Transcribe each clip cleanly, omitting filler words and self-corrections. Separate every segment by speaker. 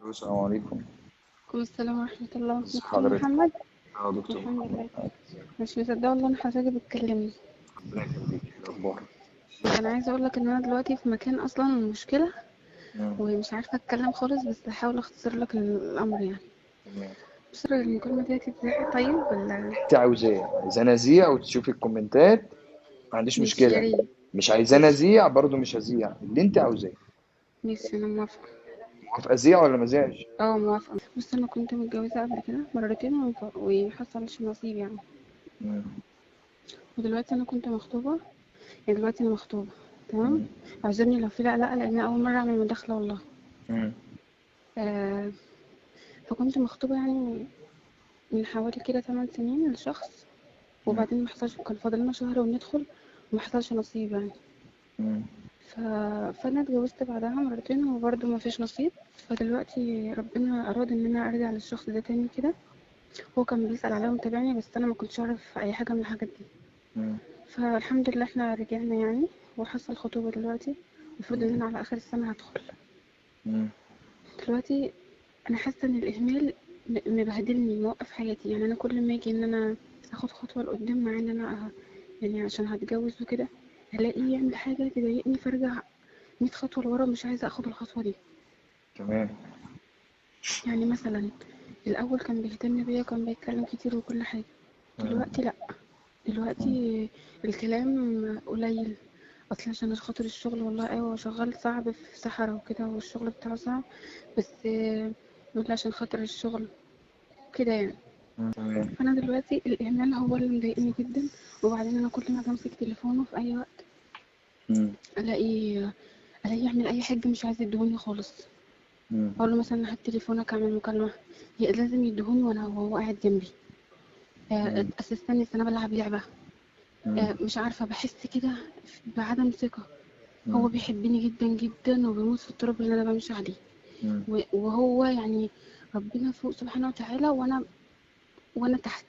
Speaker 1: السلام عليكم.
Speaker 2: عليكم السلام ورحمة الله.
Speaker 1: ازي
Speaker 2: دكتور
Speaker 1: حضرتك؟
Speaker 2: محمد.
Speaker 1: اه دكتور
Speaker 2: الحمد
Speaker 1: محمد.
Speaker 2: لله. مش مصدقة والله ان حضرتك بتكلمني.
Speaker 1: ربنا يخليك، ايه الاخبار؟
Speaker 2: انا عايزة اقولك ان انا دلوقتي في مكان اصلا مشكلة،
Speaker 1: مم.
Speaker 2: ومش عارفة اتكلم خالص، بس هحاول اختصر لك الامر يعني.
Speaker 1: تمام.
Speaker 2: بس المكالمة دي هتتذاع طيب ولا؟
Speaker 1: انت عايزاه نذيع وتشوفي الكومنتات؟ ما عنديش
Speaker 2: مش يا
Speaker 1: مشكله.
Speaker 2: ريت.
Speaker 1: مش عايزاه
Speaker 2: مش
Speaker 1: نذيع برضو مش هذيع اللي انت عاوزاه.
Speaker 2: مش انا موافقة.
Speaker 1: موافق اذيع ولا ما اذيعش؟
Speaker 2: اه موافقة. بس انا كنت متجوزة قبل كده مرتين ومحصلش نصيب يعني.
Speaker 1: مم.
Speaker 2: ودلوقتي انا كنت مخطوبة. يعني دلوقتي انا مخطوبة. تمام.
Speaker 1: مم.
Speaker 2: اعذرني لو في لا لا، لان اول مرة اعمل مداخلة والله.
Speaker 1: مم.
Speaker 2: آه. فكنت مخطوبة يعني من حوالي كده 8 سنين لشخص.
Speaker 1: مم.
Speaker 2: وبعدين ما حصلش، كان فاضل لنا شهر وندخل، وما حصلش نصيب يعني.
Speaker 1: مم.
Speaker 2: ف... فانا اتجوزت بعدها مرتين وبرضه ما فيش نصيب. فدلوقتي ربنا اراد ان انا ارجع للشخص ده تاني كده. هو كان بيسأل عليا ومتابعني، بس انا ما كنتش اعرف اي حاجه من الحاجات دي.
Speaker 1: مم.
Speaker 2: فالحمد لله احنا رجعنا يعني. وحصل خطوبه دلوقتي. المفروض ان انا على اخر السنه هدخل.
Speaker 1: مم.
Speaker 2: دلوقتي انا حاسه ان الاهمال مبهدلني، موقف حياتي يعني. انا كل ما اجي ان انا اخد خطوه لقدام، مع ان انا يعني عشان هتجوز وكده، الاقيه يعمل حاجه تضايقني فارجع 100 خطوه لورا، مش عايزه اخد الخطوه دي.
Speaker 1: تمام.
Speaker 2: يعني مثلا الاول كان بيهتم بيا، كان بيتكلم كتير وكل حاجه.
Speaker 1: مم.
Speaker 2: دلوقتي لا.
Speaker 1: مم.
Speaker 2: دلوقتي الكلام قليل. اصل عشان خاطر الشغل، والله ايوه شغال صعب في صحراء وكده، والشغل بتاعه صعب. بس يقول عشان خاطر الشغل كده يعني.
Speaker 1: تمام.
Speaker 2: فانا دلوقتي الاهمال هو اللي مضايقني جدا. وبعدين انا كل ما اجي امسك تليفونه في اي وقت،
Speaker 1: مم.
Speaker 2: الاقيه يعمل اي حاجه مش عايز يديهوني خالص.
Speaker 1: مم.
Speaker 2: اقول له مثلا هات تليفونك اعمل مكالمه، لازم يديهوني وانا وهو قاعد جنبي.
Speaker 1: مم.
Speaker 2: اسستني انا بلعب لعبه.
Speaker 1: مم.
Speaker 2: مش عارفه، بحس كده بعدم ثقه.
Speaker 1: مم.
Speaker 2: هو بيحبني جدا جدا وبيموت في التراب اللي انا بمشي عليه.
Speaker 1: مم.
Speaker 2: وهو يعني ربنا فوق سبحانه وتعالى، وانا تحت.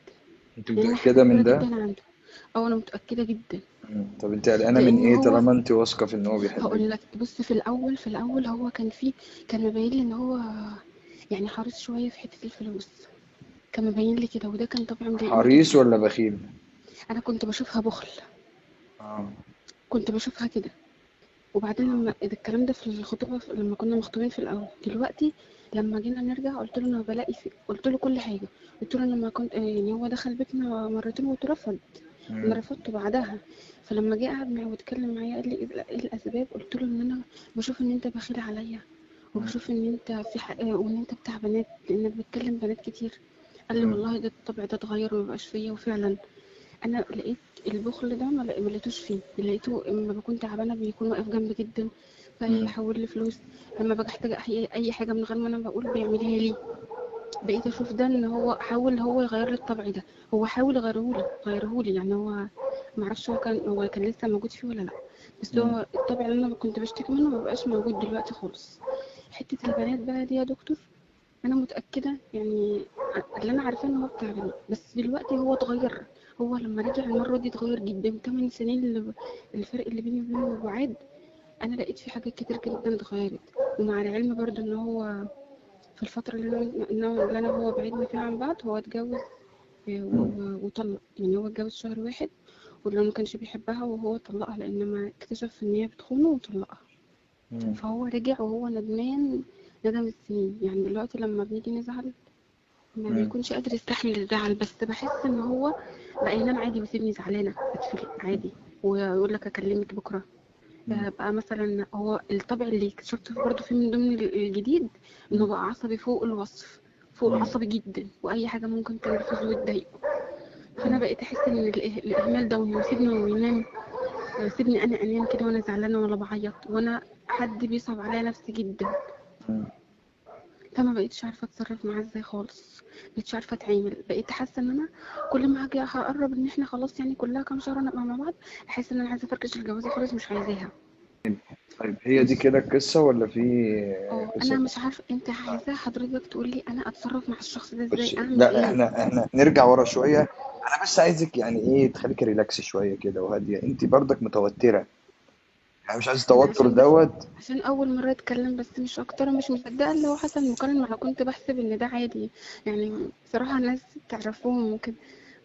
Speaker 1: انت
Speaker 2: يعني انا حاجه
Speaker 1: متأكدة من
Speaker 2: كبيره
Speaker 1: ده؟
Speaker 2: جدا عنده. او انا متاكده جدا.
Speaker 1: طب انت قلقانة من
Speaker 2: لان
Speaker 1: ايه
Speaker 2: هو،
Speaker 1: طالما انت واثقة في ان هو بيحبك؟
Speaker 2: هقول لك، بص، في الاول هو كان مبين لي ان هو يعني حريص شويه في حته الفلوس. كان مبين لي كده، وده كان طبعا مضايقني
Speaker 1: حريص
Speaker 2: جدا.
Speaker 1: ولا بخيل؟
Speaker 2: انا كنت بشوفها بخل.
Speaker 1: اه.
Speaker 2: كنت بشوفها كده. وبعدين لما الكلام ده في الخطوبه، لما كنا مخطوبين في الاول. دلوقتي لما جينا نرجع قلت له انا بلاقي قلت له كل حاجه. قلت له لما كنت يعني هو دخل بيتنا مرتين واترفض. انا
Speaker 1: مم.
Speaker 2: رفضته بعدها. فلما جه قعد معايا واتكلم معايا قال لي ايه الاسباب. قلت له ان انا بشوف ان انت بخيل عليا،
Speaker 1: مم.
Speaker 2: وبشوف ان انت في حق، وان انت بتاع بنات لانك بتكلم بنات كتير. قال لي
Speaker 1: مم.
Speaker 2: والله ده الطبع ده اتغير ومبقاش فيا. وفعلا انا لقيت البخل ده ما لقيتوش فيه. لقيته اما بكون تعبانه بيكون واقف جنبي جدا،
Speaker 1: مم.
Speaker 2: فيحول لي فلوس. لما باجي احتاج اي حاجه من غير ما انا بقول بيعملها لي. بقيت اشوف ده ان هو حاول هو يغير لي الطبع ده. هو حاول يغيره لي يعني. هو ما اعرفش هو كان لسه موجود فيه ولا لا. بس
Speaker 1: مم.
Speaker 2: هو الطبع اللي انا كنت بشتكي منه ما بقاش موجود دلوقتي خالص. حته البنات بقى دي يا دكتور، انا متاكده يعني. اللي انا عارفاه ان هو بتاع بنات، بس دلوقتي هو اتغير. هو لما رجع المره دي اتغير جدا. 8 سنين الفرق اللي بيني وبينه بعاد. انا لقيت في حاجات كتير جدا اتغيرت. ومع العلم برضو ان هو في الفتره اللي انا وهو بعدنا فيها عن بعض، هو اتجوز
Speaker 1: مم.
Speaker 2: وطلق. يعني هو اتجوز شهر واحد، ولو ما كانش بيحبها وهو طلقها، لان ما اكتشف ان هي بتخونه وطلقها.
Speaker 1: مم.
Speaker 2: فهو رجع وهو ندمان ندم السنين. يعني دلوقتي لما بنيجي نزعل ما
Speaker 1: مم.
Speaker 2: بيكونش قادر يستحمل الزعل، بس بحس ان هو بقى ينام عادي ويسيبني زعلانه اتفلق عادي. ويقول لك اكلمك بكره.
Speaker 1: مم.
Speaker 2: بقى مثلا هو الطبع اللي اكتشفته برضه فيه من ضمن الجديد، انه
Speaker 1: مم.
Speaker 2: بقى عصبي فوق الوصف. فوق
Speaker 1: مم.
Speaker 2: العصبي جدا، واي حاجه ممكن تنرفزه وتضايقه. فانا
Speaker 1: مم.
Speaker 2: بقيت احس ان الاهمال ده، وانه يسيبني وينام، يسيبني انا انام كده وانا زعلانه ولا بعيط، وانا حد بيصعب عليا نفسي جدا.
Speaker 1: مم.
Speaker 2: فما بقيتش عارفه اتصرف معاه ازاي خالص. بقيتش عارفه اتعامل. بقيت حاسه ان انا كل ما هاجي هقرب ان احنا خلاص يعني كلها كام شهر نبقى مع بعض، احس ان انا عايزه افركش الجوازه خالص، مش عايزاها.
Speaker 1: طيب هي دي
Speaker 2: مش
Speaker 1: كده القصة ولا في
Speaker 2: انا
Speaker 1: قصة؟
Speaker 2: مش عارفه. انت عايزه حضرتك تقول لي انا اتصرف مع الشخص ده ازاي،
Speaker 1: بص،
Speaker 2: اعمل
Speaker 1: لا
Speaker 2: ايه؟
Speaker 1: احنا نرجع ورا شوية. انا بس عايزك يعني ايه تخليك ريلاكس شوية كده وهادية، انت برضك متوترة. يعني مش عايز
Speaker 2: انا
Speaker 1: التوتر
Speaker 2: عشان بس
Speaker 1: دوت.
Speaker 2: عشان اول مره اتكلم بس مش اكتر، مش مصدقه اللي هو حصل مقارنه، ما انا كنت بحسب ان ده عادي يعني. بصراحه ناس تعرفوهم وكده،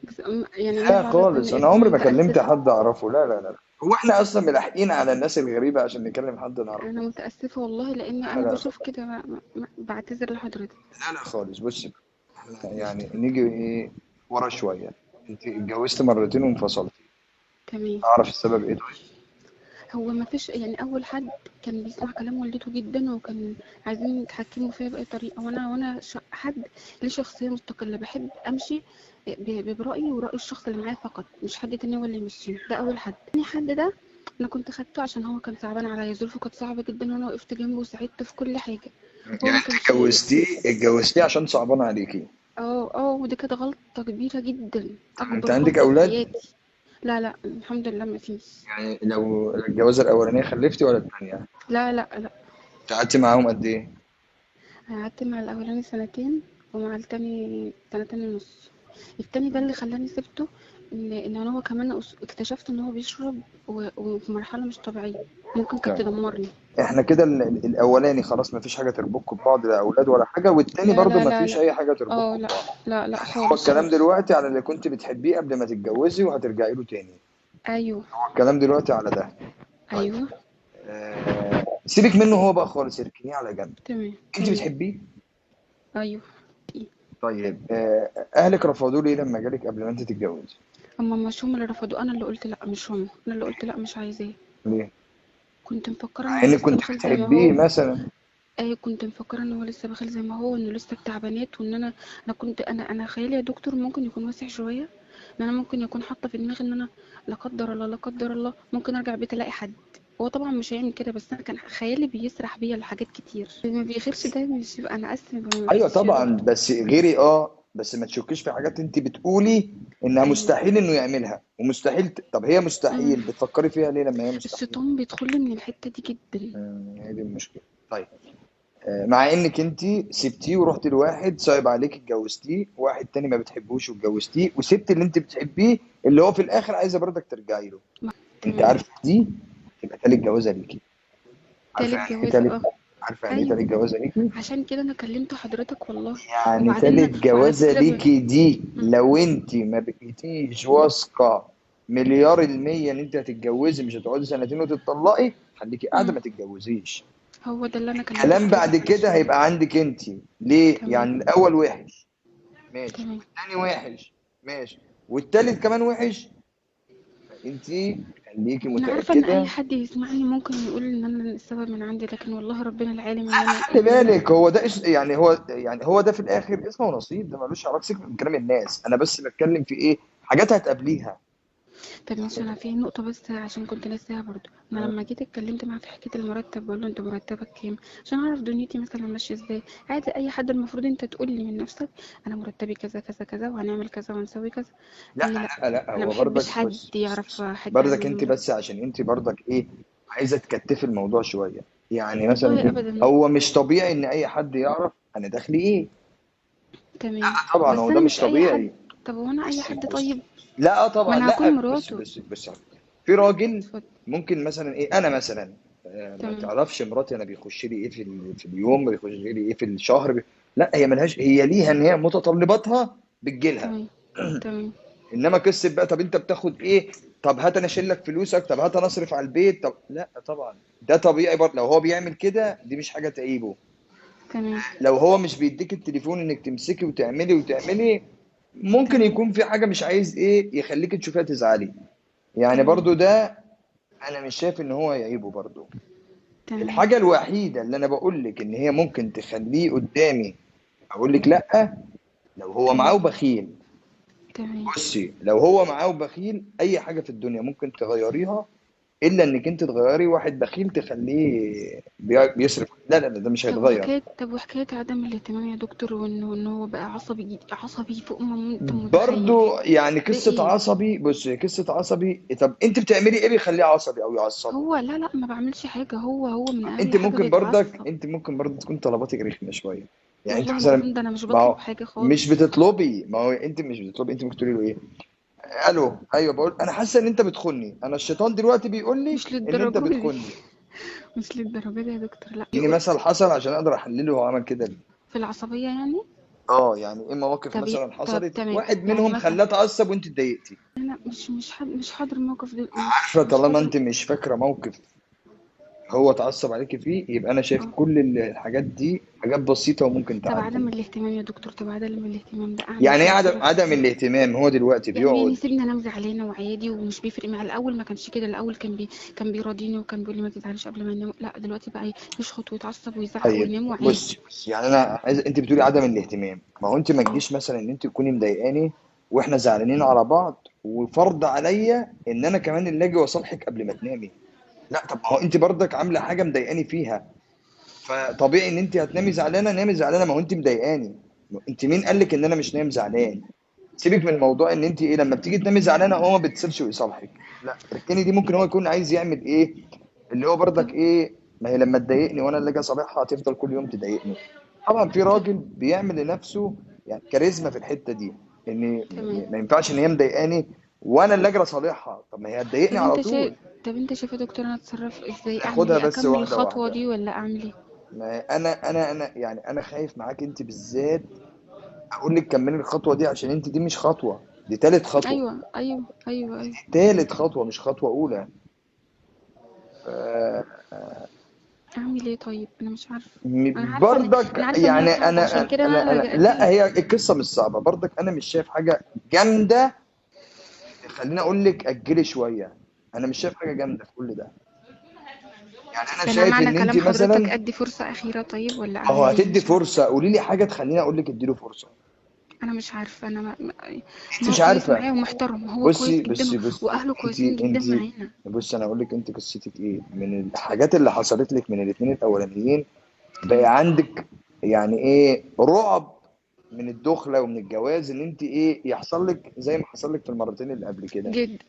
Speaker 2: بس يعني الله
Speaker 1: لا
Speaker 2: اعلم ان
Speaker 1: خالص، انا عمري
Speaker 2: ابنهم
Speaker 1: ما
Speaker 2: بقى
Speaker 1: كلمت
Speaker 2: كده.
Speaker 1: حد اعرفه، لا لا لا. هو احنا اصلا ملاحقين على الناس الغريبه عشان نكلم حد نعرفه؟
Speaker 2: انا متاسفه والله لان
Speaker 1: لا
Speaker 2: انا
Speaker 1: لا
Speaker 2: بشوف كده، بعتذر لحضرتك.
Speaker 1: لا لا خالص. بص، احنا يعني نيجي ايه ورا شويه. انت اتجوزت مرتين وانفصلتي،
Speaker 2: تمام.
Speaker 1: تعرف السبب ايه؟ طيب.
Speaker 2: هو ما فيش يعني اول حد كان بيسمع كلام والدته جدا، وكان عايزين يتحكموا فيا باي طريقه، حد ليه شخصيه مستقله، بحب امشي برايي وراي الشخص اللي معايا فقط، مش حد تاني هو اللي يمشيني. ده اول حد. تاني حد ده انا كنت خدته عشان هو كان صعبان عليا، ظروفه كانت صعبه جدا، وانا وقفت جنبه وساعدته في كل حاجه. هو
Speaker 1: يعني
Speaker 2: ما
Speaker 1: انت
Speaker 2: كانش.
Speaker 1: اتجوزتيه عشان صعبان عليكي؟
Speaker 2: اه ودي كانت غلطه كبيره جدا،
Speaker 1: طب انت
Speaker 2: اكبر
Speaker 1: عندك
Speaker 2: غلطه في
Speaker 1: اولاد؟
Speaker 2: حياتي. لا لا الحمد لله ما فيش.
Speaker 1: يعني لو الجوازه الاولانيه خلفتي ولا الثانيه؟
Speaker 2: لا.
Speaker 1: قعدتي معاهم قد ايه؟
Speaker 2: قعدت مع الأولاني سنتين، ومع التاني سنتين ونص. التاني ده اللي خلاني سبته، إن هو كمان اكتشفت إن هو بيشرب، وفي مرحلة مش طبيعية ممكن كانت
Speaker 1: لا،
Speaker 2: تدمرني.
Speaker 1: احنا كده الاولاني خلاص ما فيش حاجه تربطكم ببعض، لا اولاد ولا حاجه، والتاني
Speaker 2: لا
Speaker 1: برضو
Speaker 2: لا
Speaker 1: ما
Speaker 2: لا
Speaker 1: فيش
Speaker 2: لا
Speaker 1: اي حاجه
Speaker 2: اه
Speaker 1: تربطكم
Speaker 2: لا
Speaker 1: ببعض.
Speaker 2: لا
Speaker 1: يعني هو
Speaker 2: خالص
Speaker 1: الكلام
Speaker 2: خالص.
Speaker 1: دلوقتي على اللي كنت بتحبيه قبل ما تتجوزي وهترجعي له تاني.
Speaker 2: أيوه.
Speaker 1: هو الكلام دلوقتي على ده. طيب.
Speaker 2: أيوه.
Speaker 1: سيبك منه هو بقى خالص، اركنيه على جنب.
Speaker 2: تمام.
Speaker 1: انت بتحبيه؟
Speaker 2: أيوه.
Speaker 1: طيب. اهلك رفضوا ليه لما جالك قبل ما انت تتجوزي؟
Speaker 2: هما مش هما اللي رفضوا، أنا اللي قلت لأ، مش هما. أنا اللي قلت لأ مش عايزاه.
Speaker 1: ليه؟
Speaker 2: كنت مفكرة إن
Speaker 1: مع
Speaker 2: هو
Speaker 1: انك
Speaker 2: لسه
Speaker 1: كنت
Speaker 2: بخيل زي ما
Speaker 1: بتحبيه
Speaker 2: هو.
Speaker 1: مثلا.
Speaker 2: كنت مفكرة ان هو لسه بخيل زي ما هو، انه لسه بتاع بنات، وان انا كنت انا خيالي يا دكتور ممكن يكون واسع شوية، ان انا ممكن يكون حاطة في دماغي ان انا لا قدر الله لا قدر الله ممكن ارجع بيت الاقي حد. هو طبعا مش هيعمل كده، بس انا كان خيالي بيسرح بيا لحاجات كتير. ما بيغيرش ده مش يبقى انا اسف، ما
Speaker 1: ايوه
Speaker 2: بيغيرش يا
Speaker 1: طبعا،
Speaker 2: دكتور.
Speaker 1: بس غيري بس ما تشكيش في حاجات انت بتقولي انها
Speaker 2: ايوه.
Speaker 1: مستحيل انه يعملها، ومستحيل طب هي
Speaker 2: أمم.
Speaker 1: مستحيل، بتفكري فيها ليه لما هي مستحيل؟
Speaker 2: الشيطان بيدخل لي من الحتة دي جدا.
Speaker 1: هي دي المشكله. طيب. مع انك انت سبتيه ورحت لواحد صعب عليك اتجوزتيه، واحد تاني ما بتحبوش واتجوزتيه، وسبت اللي انت بتحبيه اللي هو في الاخر عايزه برضك ترجعي له. انت
Speaker 2: تمام.
Speaker 1: عارف دي تبقى تالت جوازه ليكي. عارفه
Speaker 2: تالت
Speaker 1: يعني ايه
Speaker 2: جواز
Speaker 1: تالت؟
Speaker 2: اه.
Speaker 1: عارفه يعني ايه
Speaker 2: ايوه.
Speaker 1: تالت جوازه ليكي؟
Speaker 2: عشان كده انا كلمت حضرتك والله.
Speaker 1: يعني
Speaker 2: وبعدين
Speaker 1: تالت
Speaker 2: وعلى
Speaker 1: جوازة
Speaker 2: فكرة
Speaker 1: ليكي دي
Speaker 2: أمم.
Speaker 1: لو انت ما بقيتيش واثقة مليار المية ان انت هتتجوزي، مش هتقعدي سنتين وتتطلقي، خليكي قاعدة
Speaker 2: أمم.
Speaker 1: ما تتجوزيش.
Speaker 2: هو ده اللي انا كلمت
Speaker 1: كلام بعد
Speaker 2: حضرتك فيه.
Speaker 1: كده هيبقى عندك انت. ليه؟
Speaker 2: تمام.
Speaker 1: يعني الاول وحش، ماشي،
Speaker 2: تمام.
Speaker 1: والتاني وحش، ماشي، والتالت كمان وحش، فانت خليكي
Speaker 2: انا عارفه ان اي
Speaker 1: متأكدة.
Speaker 2: حد يسمعني ممكن يقول ان انا السبب من عندي، لكن والله ربنا العالم ان انا
Speaker 1: خلي بالك، هو ده يعني هو ده في الاخر اسمه نصيب، ده ملوش علاقة. سيبك من كلام الناس، انا بس بتكلم في ايه، حاجات هتقابليها.
Speaker 2: طب ماشي، انا في نقطه بس عشان كنت ناسيها برضو. انا لما جيت اتكلمت معاه في حكايه المرتب، بقول له انت مرتبك كام عشان اعرف دنيتي مثلا ماشيه ازاي. عادي اي حد المفروض انت تقول لي من نفسك انا مرتبي كذا كذا كذا، وهنعمل كذا ونسوي كذا.
Speaker 1: لا
Speaker 2: قال لي لا،
Speaker 1: لا لا،
Speaker 2: انا ما
Speaker 1: هو
Speaker 2: بحبش
Speaker 1: برضك
Speaker 2: حد
Speaker 1: بص بص
Speaker 2: يعرف
Speaker 1: بص
Speaker 2: حاجه عن
Speaker 1: برضك انت
Speaker 2: المرتب.
Speaker 1: بس عشان انت برضك عايزه تكتفي الموضوع شويه. يعني مثلا
Speaker 2: والله ابدا.
Speaker 1: هو مش طبيعي ان اي حد يعرف انا دخلي ايه. لا
Speaker 2: تمام.
Speaker 1: طبعا
Speaker 2: بس
Speaker 1: هو ده
Speaker 2: انا
Speaker 1: مش
Speaker 2: مش اي حد.
Speaker 1: طبيعي.
Speaker 2: طب هو انا اي حد
Speaker 1: بص،
Speaker 2: طيب؟
Speaker 1: لا
Speaker 2: ما
Speaker 1: طبعا
Speaker 2: انا هكون
Speaker 1: لا. بص
Speaker 2: مراته.
Speaker 1: بص بص في راجل
Speaker 2: اتفضل.
Speaker 1: ممكن مثلا انا مثلا ما
Speaker 2: تمام.
Speaker 1: تعرفش مراتي انا بيخش لي ايه في اليوم، بيخش لي ايه في الشهر لا، هي ملهاش، هي ليها ان هي متطلباتها بتجيلها.
Speaker 2: تمام. تمام.
Speaker 1: انما قصه بقى طب انت بتاخد ايه، طب هات انا اشيل لك فلوسك، طب هات انا اصرف على البيت، طب لا طبعا ده طبيعي برضه لو هو بيعمل كده، دي مش حاجه تعيبه.
Speaker 2: تمام.
Speaker 1: لو هو مش بيديك التليفون انك تمسكي وتعملي، ممكن
Speaker 2: تمام.
Speaker 1: يكون في حاجه مش عايز يخليك تشوفيها تزعلي. يعني
Speaker 2: تمام.
Speaker 1: برضه ده انا مش شايف ان هو يعيبه برضه.
Speaker 2: تمام.
Speaker 1: الحاجه الوحيده اللي انا بقول لك ان هي ممكن تخليه قدامي اقول لك لا، لو هو معاه
Speaker 2: تمام.
Speaker 1: وبخيل.
Speaker 2: تمام.
Speaker 1: بصي، لو هو معاه وبخيل اي حاجه في الدنيا ممكن تغيريها، الا انك انت تغيري واحد بخيل تخليه بيصرف. لا لا لا، ده مش هيتغير.
Speaker 2: طب وحكاية عدم الاهتمام يا دكتور، وإن هو بقى عصبي فوق ما أنت متخيل.
Speaker 1: برضو يعني
Speaker 2: ده
Speaker 1: قصه
Speaker 2: إيه؟
Speaker 1: عصبي، بص هي قصه عصبي. طب انت بتعملي ايه بيخليه عصبي او يعصبه؟
Speaker 2: هو لا ما بعملش حاجة، هو من أقل
Speaker 1: انت
Speaker 2: حاجة
Speaker 1: ممكن برضك
Speaker 2: بيتعصب.
Speaker 1: انت ممكن برضك تكون طلباتك رخمه شويه. يعني انت
Speaker 2: والله
Speaker 1: مثلا،
Speaker 2: العظيم ده أنا مش
Speaker 1: ما
Speaker 2: بطلب
Speaker 1: هو
Speaker 2: حاجة
Speaker 1: مش
Speaker 2: خالص.
Speaker 1: بتطلبي، ما هو انت مش بتطلبي، انت ممكن تقولي له ايه، الو، ايوه، بقول انا حاسه ان انت بتخني، انا الشيطان دلوقتي بيقول لي
Speaker 2: مش
Speaker 1: ان انت
Speaker 2: للدرجة دي.
Speaker 1: بتخني.
Speaker 2: مش للدرجة دي يا دكتور، لا
Speaker 1: اديني
Speaker 2: يقول.
Speaker 1: مثل حصل عشان اقدر احلله هو عمل كده ليه.
Speaker 2: في العصبية يعني.
Speaker 1: اه يعني ايه مواقف
Speaker 2: طب
Speaker 1: مثلا
Speaker 2: طب
Speaker 1: حصلت
Speaker 2: تمام،
Speaker 1: واحد
Speaker 2: يعني
Speaker 1: منهم
Speaker 2: مثلا
Speaker 1: خلاه اتعصب وانت اتضايقتي؟
Speaker 2: انا مش حاضر الموقف ده،
Speaker 1: عارفه
Speaker 2: مش
Speaker 1: طالما
Speaker 2: حاضر.
Speaker 1: انت مش فاكره موقف هو اتعصب عليكي فيه، يبقى انا شايف
Speaker 2: اه.
Speaker 1: كل الحاجات دي حاجات بسيطه وممكن
Speaker 2: طب
Speaker 1: تعدي.
Speaker 2: عدم الاهتمام يا دكتور، طب عدم الاهتمام ده اعمل
Speaker 1: يعني ايه
Speaker 2: ايه
Speaker 1: عدم
Speaker 2: اتصرف
Speaker 1: عدم
Speaker 2: ازاي؟
Speaker 1: الاهتمام؟ هو دلوقتي
Speaker 2: يعني
Speaker 1: بيقعد.
Speaker 2: سيبني انام زعلانه وعادي ومش بيفرق معاه. الاول ما كانش كده، الاول كان بيراضيني وكان بيقول لي ما تزعليش قبل ما ينام. لا دلوقتي بقى يشخط ويتعصب ويزعق
Speaker 1: طيب
Speaker 2: وينام وعادي.
Speaker 1: بص يعني انا عايز، انت بتقولي عدم الاهتمام، ما هو انت ما
Speaker 2: اه.
Speaker 1: تجيش مثلا ان انت تكوني مضايقاني واحنا زعلانين على بعض وفرض عليا ان انا كمان اللي اجي واصالحك قبل ما تنامي. لا، طب ما هو انت برضك عامله حاجه مضايقاني فيها، فطبيعي ان انت هتنامي زعلانه، نامي زعلانه، ما هو انت مضايقاني. انت مين قال لك ان انا مش نايم زعلان؟ سيبك من الموضوع ان انت ايه لما بتيجي تنامي زعلانه هو ما بيتصلش ويصالحك. لا، التاني دي ممكن هو يكون عايز يعمل ايه، اللي هو
Speaker 2: طب
Speaker 1: برضك ايه، ما هي لما تضايقني وانا اللي اجي اصالحها هتفضل كل يوم تضايقني. طبعا في
Speaker 2: طب
Speaker 1: راجل بيعمل لنفسه يعني كاريزما في الحته دي، ان
Speaker 2: تمام.
Speaker 1: ما ينفعش ان هي مضايقاني وانا اللي اجي اصالحها، طب ما هي هتضايقني
Speaker 2: طب
Speaker 1: على
Speaker 2: انت شايف
Speaker 1: طول.
Speaker 2: طب انت شايف يا دكتور انا اتصرف ازاي؟ اعمل
Speaker 1: ناخدها
Speaker 2: ايه؟
Speaker 1: بس
Speaker 2: اكمل
Speaker 1: واحده
Speaker 2: الخطوه
Speaker 1: واحده.
Speaker 2: دي ولا اعمل ايه؟
Speaker 1: ما انا يعني انا خايف معاك انت بالذات، اقول لك كملي الخطوه دي عشان انت دي مش خطوه، دي تالت خطوه.
Speaker 2: ايوه ايوه ايوه ايوه.
Speaker 1: تالت خطوه مش خطوه اولى.
Speaker 2: اعمل ايه طيب؟ انا مش عارفه. انا
Speaker 1: برضك
Speaker 2: عارفه ان هي
Speaker 1: يعني
Speaker 2: صعبه، عشان كده انا لجأت
Speaker 1: لا، هي
Speaker 2: لك.
Speaker 1: القصه مش صعبه برضك، انا مش شايف حاجه جامده. خليني اقول لك اجلي شويه، انا مش شايف حاجه جامده في كل ده. يعني انا
Speaker 2: انا
Speaker 1: شايف
Speaker 2: معنى
Speaker 1: ان انت
Speaker 2: كلام حضرتك
Speaker 1: مثلا،
Speaker 2: ادي فرصه اخيره طيب ولا
Speaker 1: اهو
Speaker 2: اعمل ايه؟
Speaker 1: هتدي
Speaker 2: مش عارفه.
Speaker 1: فرصه، قولي لي حاجه تخليني اقول لك اديله فرصه.
Speaker 2: انا مش عارفه. انا
Speaker 1: انت
Speaker 2: ما هو
Speaker 1: مش
Speaker 2: كويس
Speaker 1: عارفه.
Speaker 2: معايا ومحترم، هو
Speaker 1: بصي
Speaker 2: كويس جدا
Speaker 1: بصي بصي
Speaker 2: واهله
Speaker 1: انت
Speaker 2: كويسين جدا معانا.
Speaker 1: بصي انا اقول لك انت قصتك ايه من الحاجات اللي حصلت لك من الاثنين الاولانيين.
Speaker 2: مم.
Speaker 1: بقى عندك يعني ايه رعب من الدخله ومن الجواز، ان انت ايه يحصل لك زي ما حصل لك في المرتين اللي قبل كده.
Speaker 2: جد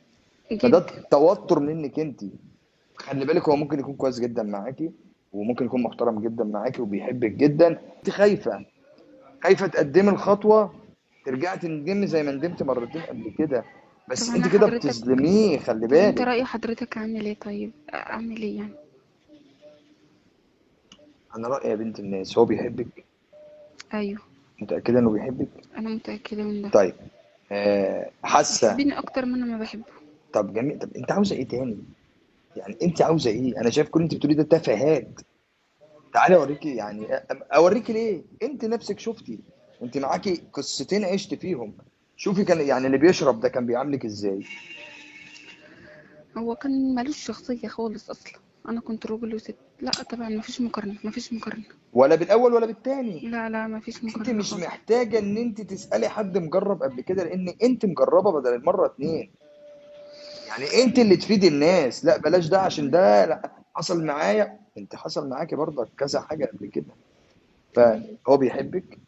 Speaker 1: فده
Speaker 2: جد.
Speaker 1: توتر منك انت. خلي بالك هو ممكن يكون كويس جدا معاكي، وممكن يكون محترم جدا معاكي وبيحبك جدا، انت خايفه تقدمي الخطوه ترجعي تندمي زي ما ندمت مرتين قبل كده،
Speaker 2: طب
Speaker 1: بس انت
Speaker 2: انا
Speaker 1: كده
Speaker 2: حضرتك
Speaker 1: بتظلميه، خلي
Speaker 2: طب انت
Speaker 1: بالك.
Speaker 2: رأي حضرتك اعمل ايه طيب؟ اعمل ايه يعني؟
Speaker 1: انا رايي يا بنت الناس هو بيحبك.
Speaker 2: ايوه.
Speaker 1: متاكده انه بيحبك؟
Speaker 2: انا متأكدة من ده.
Speaker 1: طيب حاسه.
Speaker 2: بيحبني اكتر ما انا ما بحبه.
Speaker 1: طب جميل، طب انت عاوزه ايه تاني؟ يعني انت عاوزه ايه؟ انا شايف كل اللي انت بتقوليه ده تفاهات. تعالي اوريكي، يعني اوريكي ليه، انت نفسك شفتي، انت معاكي قصتين عشت فيهم. شوفي كان يعني اللي بيشرب ده كان بيعاملك ازاي.
Speaker 2: هو كان ملوش شخصية خالص اصلا. انا كنت راجل وست. لا طبعا مفيش مقارنة، مفيش مقارنة.
Speaker 1: ولا بالاول ولا بالتاني.
Speaker 2: لا لا، مفيش
Speaker 1: انت
Speaker 2: مقارنة
Speaker 1: مش
Speaker 2: خالص.
Speaker 1: محتاجه ان انت تسالي حد مجرب قبل كده، لان انت مجربه بدل المره اتنين. يعني انت اللي تفيدي الناس، لا بلاش ده عشان ده لا حصل معايا، انت حصل معاكي برضه كذا حاجه قبل كده.
Speaker 2: تمام.
Speaker 1: فهو بيحبك.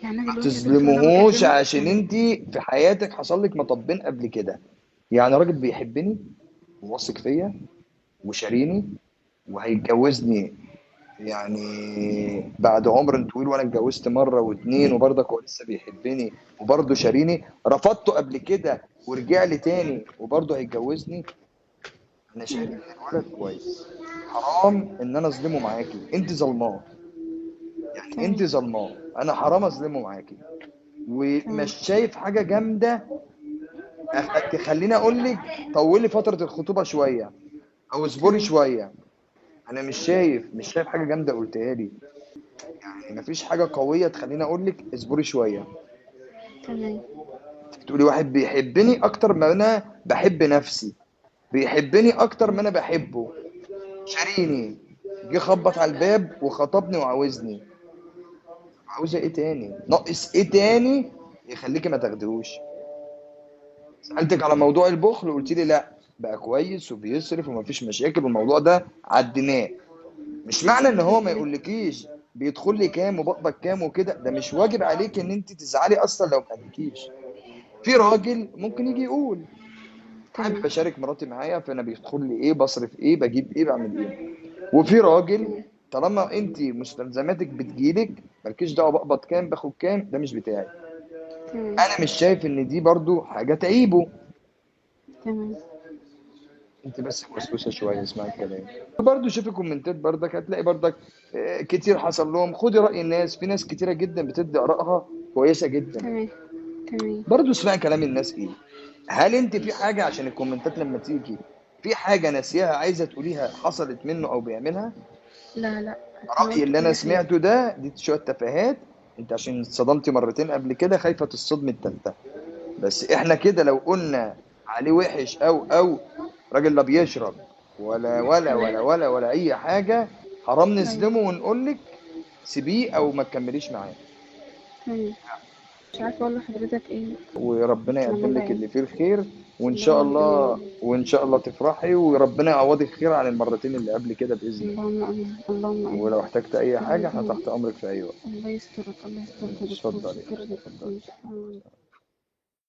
Speaker 2: يعني انا
Speaker 1: ما
Speaker 2: دلوقتي يا دكتور انا
Speaker 1: تظلموهوش
Speaker 2: بكلمه
Speaker 1: عشان
Speaker 2: يعني.
Speaker 1: انت في حياتك حصل لك مطبين قبل كده. يعني راجل بيحبني وواثق فيا وشاريني وهيتجوزني، يعني بعد عمر طويل، وانا اتجوزت مره واتنين وبرضك هو لسه بيحبني وبرضه شاريني، رفضته قبل كده ورجع لي تاني وبرضه هيتجوزني. انا شايف
Speaker 2: مم.
Speaker 1: ان الولد كويس، حرام ان انا اظلمه معاكي، انت ظلماه. يعني انت
Speaker 2: تمام.
Speaker 1: ظلماه، انا حرام اظلمه معاكي. ومش
Speaker 2: تمام.
Speaker 1: شايف حاجه جامده تخليني اقول لك طولي فتره الخطوبه شويه او اصبري
Speaker 2: تمام.
Speaker 1: شويه. انا مش شايف حاجه جامده قلتها لي. يعني مفيش حاجه قويه تخليني اقول لك اصبري شويه.
Speaker 2: تمام.
Speaker 1: انت بتقولي واحد بيحبني اكتر ما انا بحب نفسي، بيحبني اكتر ما انا بحبه، شاريني، جه خبط على الباب وخطبني وعاوزني. عاوزه ايه تاني؟ ناقص ايه تاني يخليكي ما تاخديهوش؟ سالتك على موضوع البخل وقلت لي لا، بقى كويس وبيصرف ومفيش مشاكل والموضوع ده عديناه. مش معنى ان
Speaker 2: الحمد
Speaker 1: هو ما
Speaker 2: لله.
Speaker 1: يقولكيش بيدخل لي كام وبقبض كام وكده، ده مش واجب عليك ان انت تزعلي اصلا لو ما قالكيش. في راجل ممكن يجي يقول حابب
Speaker 2: تمام.
Speaker 1: اشارك مراتي معايا، فانا بيدخل لي ايه، بصرف ايه، بجيب ايه، بعمل ايه. وفي راجل
Speaker 2: تمام.
Speaker 1: طالما انت مستلزماتك بتجيلك مالكيش دعوه بقبض كام باخد كام، ده مش بتاعي.
Speaker 2: تمام.
Speaker 1: انا مش شايف ان دي برضو حاجه تعيبه.
Speaker 2: تمام.
Speaker 1: انت بس موسوسه شويه، اسمعي الكلام. برضه شوفي كومنتات برضك، هتلاقي برضك كتير حصل لهم. خدي راي الناس، في ناس كتيره جدا بتدي ارائها كويسه جدا.
Speaker 2: تمام. تمام.
Speaker 1: برضه اسمعي كلام الناس ايه. هل انت في حاجه عشان الكومنتات لما تيجي في حاجه ناسيها عايزه تقوليها حصلت منه او بيعملها؟
Speaker 2: لا لا، انا
Speaker 1: رايي
Speaker 2: قلت
Speaker 1: اللي انا
Speaker 2: كل حاجة.
Speaker 1: سمعته ده دي شويه تفاهات. انت عشان اتصدمتي مرتين قبل كده خايفه تصدمي التالتة. بس احنا كده لو قلنا عليه وحش او راجل لا بيشرب
Speaker 2: تمام.
Speaker 1: ولا اي حاجه، حرام
Speaker 2: ايوه.
Speaker 1: نظلمه ونقول لك سيبيه او ما تكمليش معاه.
Speaker 2: تمام. مش عارفة اقول لحضرتك ايه.
Speaker 1: وربنا
Speaker 2: على
Speaker 1: يقدم
Speaker 2: الله
Speaker 1: لك
Speaker 2: يعني.
Speaker 1: اللي فيه الخير، وان شاء
Speaker 2: اللهم
Speaker 1: الله
Speaker 2: امين.
Speaker 1: وان شاء الله تفرحي، وربنا يعوضك خير عن المرتين اللي قبل كده باذن الله.
Speaker 2: اللهم امين. اللهم امين.
Speaker 1: ولو احتجت اي حاجه احنا
Speaker 2: اللهم
Speaker 1: تحت امرك في اي وقت.
Speaker 2: الله يسترك. الله يسترك يا دكتور،
Speaker 1: اتفضلي
Speaker 2: شكرا.
Speaker 1: اتفضلي.
Speaker 2: شكرا.